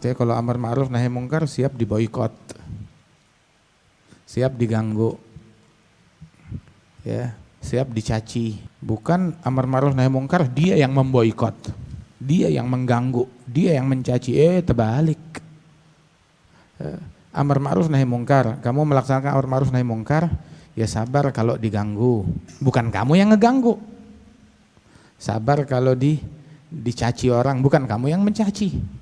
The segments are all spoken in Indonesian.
Artinya kalau amar ma'ruf nahi mungkar siap diboikot, siap diganggu, ya, siap dicaci. Bukan amar ma'ruf nahi mungkar dia yang memboikot, dia yang mengganggu, dia yang mencaci. Terbalik. Amar ma'ruf nahi mungkar, kamu melaksanakan amar ma'ruf nahi mungkar, ya sabar kalau diganggu, bukan kamu yang ngeganggu. Sabar kalau dicaci orang, bukan kamu yang mencaci.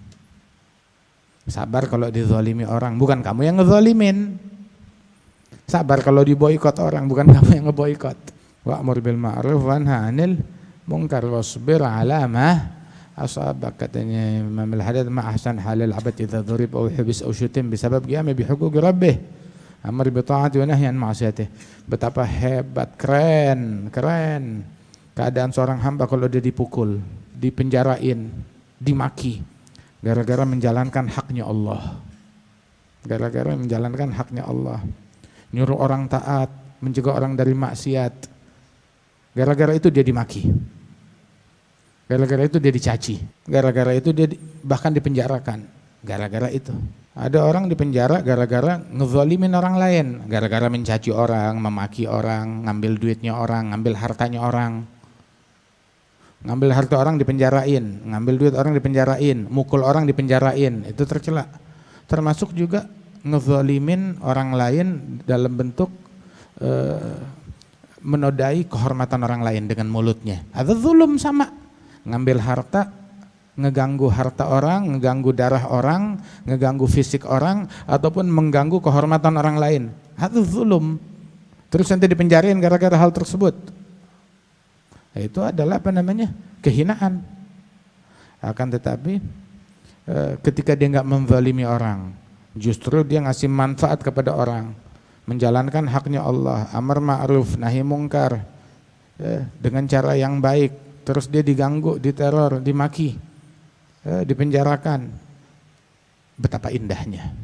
Sabar kalau dizalimi orang, bukan kamu yang ngezalimin. Sabar kalau diboikot orang, bukan kamu yang ngeboikot. Wa'mur bil ma'ruf wanha 'anil munkar wasbir 'ala ma asabak, katanya Imam Al-Haddad, ma ahsan halal 'abd idza dhurib aw hubis aw shutim bisabab qiyami bi huquqi rabbih amr bi ta'ati wa nahy an ma'siyatih. Betapa hebat, keren keadaan seorang hamba kalau dia dipukul, dipenjarain, dimaki gara-gara menjalankan haknya Allah. Gara-gara menjalankan haknya Allah. Nyuruh orang taat, mencegah orang dari maksiat. Gara-gara itu dia dimaki. Gara-gara itu dia dicaci. Gara-gara itu dia bahkan dipenjarakan. Gara-gara itu. Ada orang dipenjara gara-gara ngezalimin orang lain, gara-gara mencaci orang, memaki orang, ngambil duitnya orang, ngambil hartanya orang. Ngambil harta orang dipenjarain, ngambil duit orang dipenjarain, mukul orang dipenjarain, itu tercela. Termasuk juga ngezalimin orang lain dalam bentuk menodai kehormatan orang lain dengan mulutnya. Ada zulum sama, ngambil harta, ngeganggu harta orang, ngeganggu darah orang, ngeganggu fisik orang, ataupun mengganggu kehormatan orang lain. Ada zulum. Terus nanti dipenjarain gara-gara hal tersebut. Itu adalah kehinaan. Akan tetapi ketika dia nggak menzalimi orang, justru dia ngasih manfaat kepada orang, menjalankan haknya Allah, amar ma'ruf nahi mungkar dengan cara yang baik, terus dia diganggu, diteror, dimaki, dipenjarakan, betapa indahnya.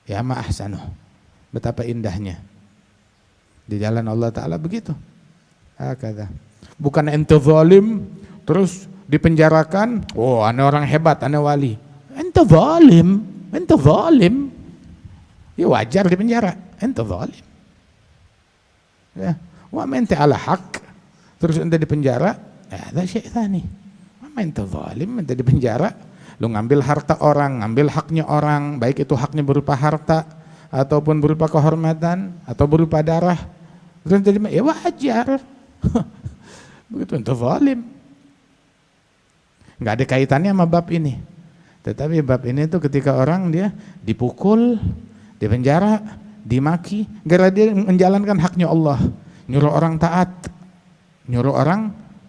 Ya ma ahsanuh, betapa indahnya di jalan Allah Ta'ala begitu. Hakadha. Bukan ente zalim terus dipenjarakan, ane orang hebat, ane wali. Ente zalim. Ya wajar dipenjara, ente zalim. Ya, wa ente ala haq terus ente dipenjara, ada syai' tsani. Wa ente zalim, ente dipenjara, lu ngambil harta orang, ngambil haknya orang, baik itu haknya berupa harta ataupun berupa kehormatan atau berupa darah. Terus ente ya wajar. Begitu, ente zalim. Nggak ada kaitannya sama bab ini. Tetapi bab ini tuh ketika orang dia dipukul, dipenjara, dimaki, gara dia menjalankan haknya Allah, nyuruh orang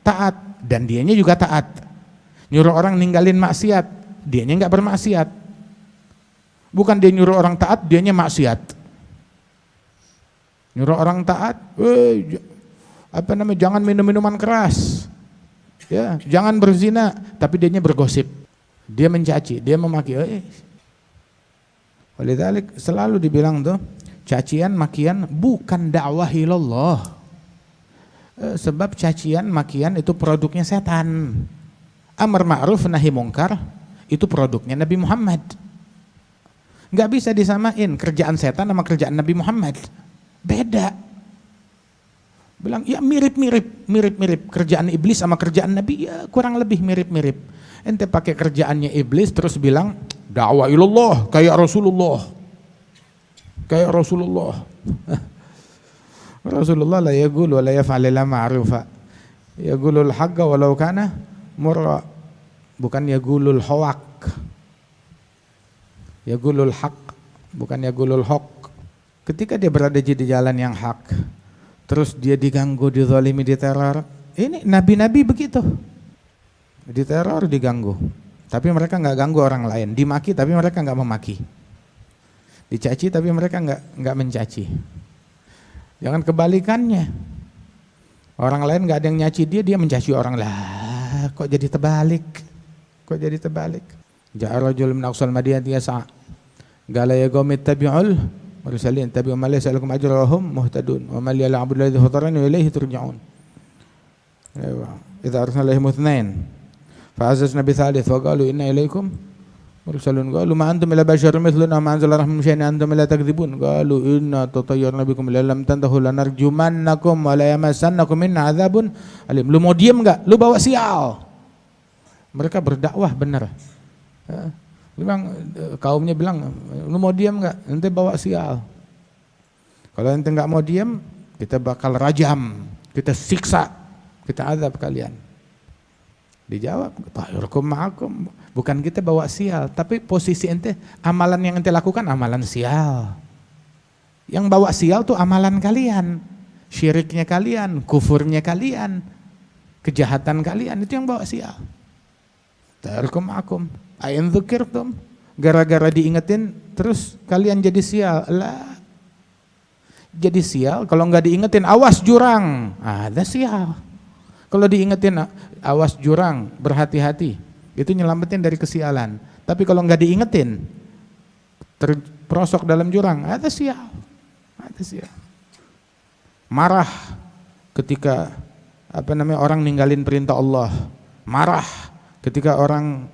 taat, dan dianya juga taat. Nyuruh orang ninggalin maksiat, dianya nggak bermaksiat. Bukan dia nyuruh orang taat, dianya maksiat. Nyuruh orang taat, jangan minum minuman keras, ya, jangan berzina, tapi dianya bergosip, dia mencaci, dia memaki. Walidzalik selalu dibilang tuh, cacian makian bukan dakwah ilallah. Sebab cacian makian itu produknya setan. Amar ma'ruf nahi mungkar itu produknya Nabi Muhammad. Nggak bisa disamain kerjaan setan sama kerjaan Nabi Muhammad. Beda. Bilang ya mirip kerjaan iblis sama kerjaan Nabi, ya kurang lebih mirip. Ente pakai kerjaannya iblis terus bilang dakwah ilallah kayak Rasulullah. Rasulullah la yaqul wa la yaf'al illa ma'rufa. Yaqulul haqqa walau kana murra. Bukan yaqulul hawaq. Yaqulul haqq, bukan yaqulul haqq. Ketika dia berada di jalan yang hak, terus dia diganggu, dizalimi, diteror. Ini nabi-nabi begitu. Diteror, diganggu. Tapi mereka nggak ganggu orang lain. Dimaki tapi mereka nggak memaki. Dicaci tapi mereka nggak mencaci. Jangan kebalikannya. Orang lain nggak ada yang nyaci dia, dia mencaci orang lah. Kok jadi terbalik? Ja'a rajul min aqsal madinati yas'a. Qala ya qaumi ittabi'ul mursalin tabi'u ma laysa lakum ajrun wa hum muhtadun wa man ya'budu alladhi fatarani wa ilayhi turja'un. Idza arsalna ilaihim ithnain fa'azzazna bi thalith wa qalu inna ilaykum mursalun qalu ma antum illa basyarun mithluna ma anzala rahman syai'in antum la takdzibun qalu inna tatayyarna bikum la lam tantahu lanarjumannakum wa la yamassannakum minna adzabun alim. Lu mau diam enggak? Lu bawa sial. Mereka berdakwah benar. Kaumnya bilang, lu mau diam enggak? Ente bawa sial. Kalau ente enggak mau diam, kita bakal rajam, kita siksa, kita azab kalian. Dijawab, tayyurukum ma'akum. Bukan kita bawa sial, tapi posisi ente, amalan yang ente lakukan amalan sial. Yang bawa sial tuh amalan kalian, syiriknya kalian, kufurnya kalian, kejahatan kalian, itu yang bawa sial. Tayyurukum ma'akum, ayin dzukirtum. Gara-gara diingetin, terus kalian jadi sial. Lah, jadi sial, kalau nggak diingetin, awas jurang, ada sial. Kalau diingetin, awas jurang, berhati-hati, itu nyelamatin dari kesialan. Tapi kalau nggak diingetin, terperosok dalam jurang, ada sial. Ada sial. Marah ketika orang ninggalin perintah Allah. Marah ketika orang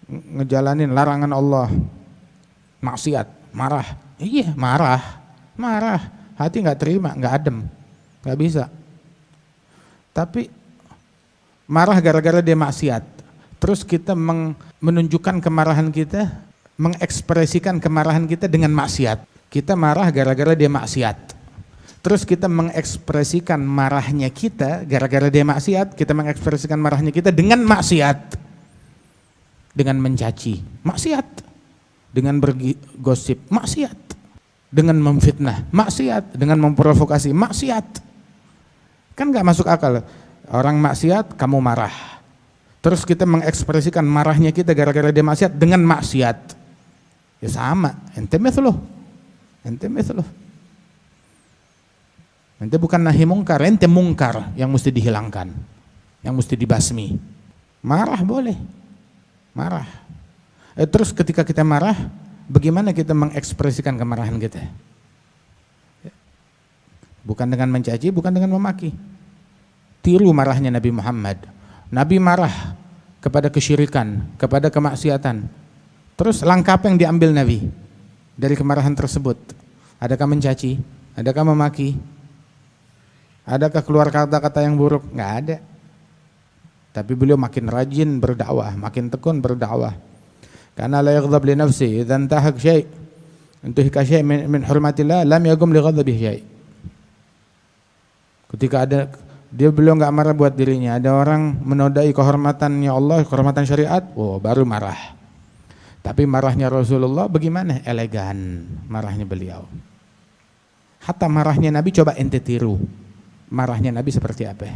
ngejalanin larangan Allah. Maksiat, marah. Iya, marah. Hati nggak terima, nggak adem, nggak bisa. Tapi marah gara-gara dia maksiat. Terus kita menunjukkan kemarahan kita, mengekspresikan kemarahan kita dengan maksiat. Kita marah gara-gara dia maksiat. Terus kita mengekspresikan marahnya kita gara-gara dia maksiat. Kita mengekspresikan marahnya kita dengan maksiat. Dengan mencaci, maksiat. Dengan bergosip, maksiat. Dengan memfitnah, maksiat. Dengan memprovokasi, maksiat. Kan gak masuk akal. Orang maksiat, kamu marah. Terus kita mengekspresikan marahnya kita gara-gara dia maksiat dengan maksiat. Ya sama, ente mithluh. Ente bukan nahi mungkar, ente mungkar yang mesti dihilangkan. Yang mesti dibasmi. Marah boleh. Marah. Terus ketika kita marah, bagaimana kita mengekspresikan kemarahan kita? Bukan dengan mencaci, bukan dengan memaki. Tiru marahnya Nabi Muhammad. Nabi marah kepada kesyirikan, kepada kemaksiatan. Terus langkah apa yang diambil Nabi dari kemarahan tersebut? Adakah mencaci? Adakah memaki? Adakah keluar kata-kata yang buruk? Enggak ada. Tapi beliau makin rajin berdakwah, makin tekun berdakwah. Karena la yaghdab li nafsi idza intahak syai' intuhika syai' min hurmatillah lam yagum li ghadabihi syai'. Ketika beliau enggak marah buat dirinya, ada orang menodai kehormatannya Allah, kehormatan syariat, baru marah. Tapi marahnya Rasulullah bagaimana? Elegan marahnya beliau. Hatta marahnya Nabi coba ente tiru. Marahnya Nabi seperti apa?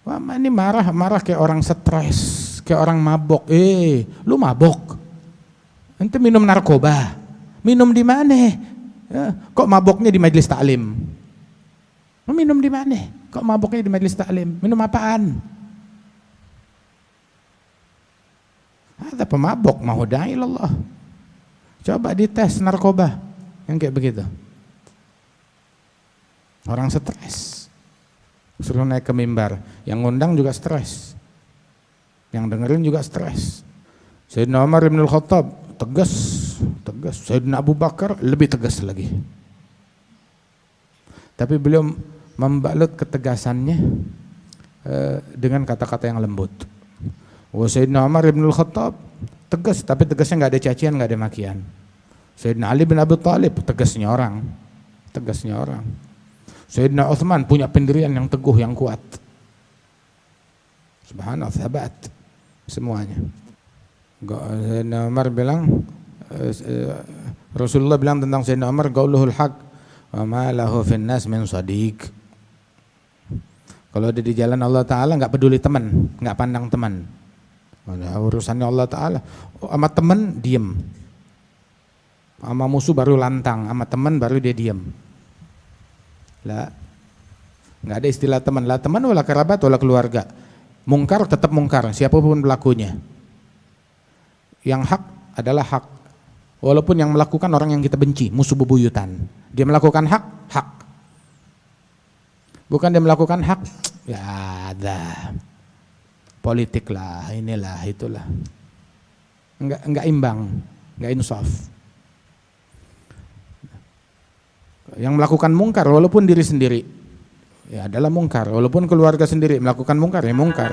Wah, ini marah kayak orang stres, kayak orang mabok. Lu mabok? Ente minum narkoba? Minum di mana? Kok maboknya di majelis taklim? Lu minum di mana? Kok maboknya di majelis taklim? Minum apaan? Ada pemabok, mau da'ilallah. Coba dites narkoba yang kayak begitu. Orang stres. Suruh naik ke mimbar, yang ngundang juga stres, yang dengerin juga stres. Sayyidina Umar bin Al-Khattab tegas. Sayyidina Abu Bakar lebih tegas lagi. Tapi beliau membalut ketegasannya dengan kata-kata yang lembut. Sayyidina Umar bin Al-Khattab tegas, tapi tegasnya nggak ada cacian, nggak ada makian. Sayyidina Ali bin Abi Thalib tegasnya orang. Sayyidina Utsman punya pendirian yang teguh, yang kuat. Subhanallah, sahabat semuanya. Sayyidina Umar bilang, Rasulullah bilang tentang Sayyidina Umar, qauluhul haq wa ma lahu fin nas min sadiq. Kalau dia di jalan Allah Ta'ala nggak peduli teman, nggak pandang teman. Urusannya Allah Ta'ala. Sama teman diem, sama musuh baru lantang, sama teman baru dia diem. Lah, nggak ada istilah teman. Lah teman wala kerabat wala keluarga. Mungkar tetap mungkar, siapapun pelakunya. Yang hak adalah hak. Walaupun yang melakukan orang yang kita benci, musuh bebuyutan. Dia melakukan hak. Bukan dia melakukan hak, ya ada politik lah, inilah, itulah. enggak imbang, enggak insaf. Yang melakukan mungkar walaupun diri sendiri ya adalah mungkar, walaupun keluarga sendiri melakukan mungkar ya mungkar.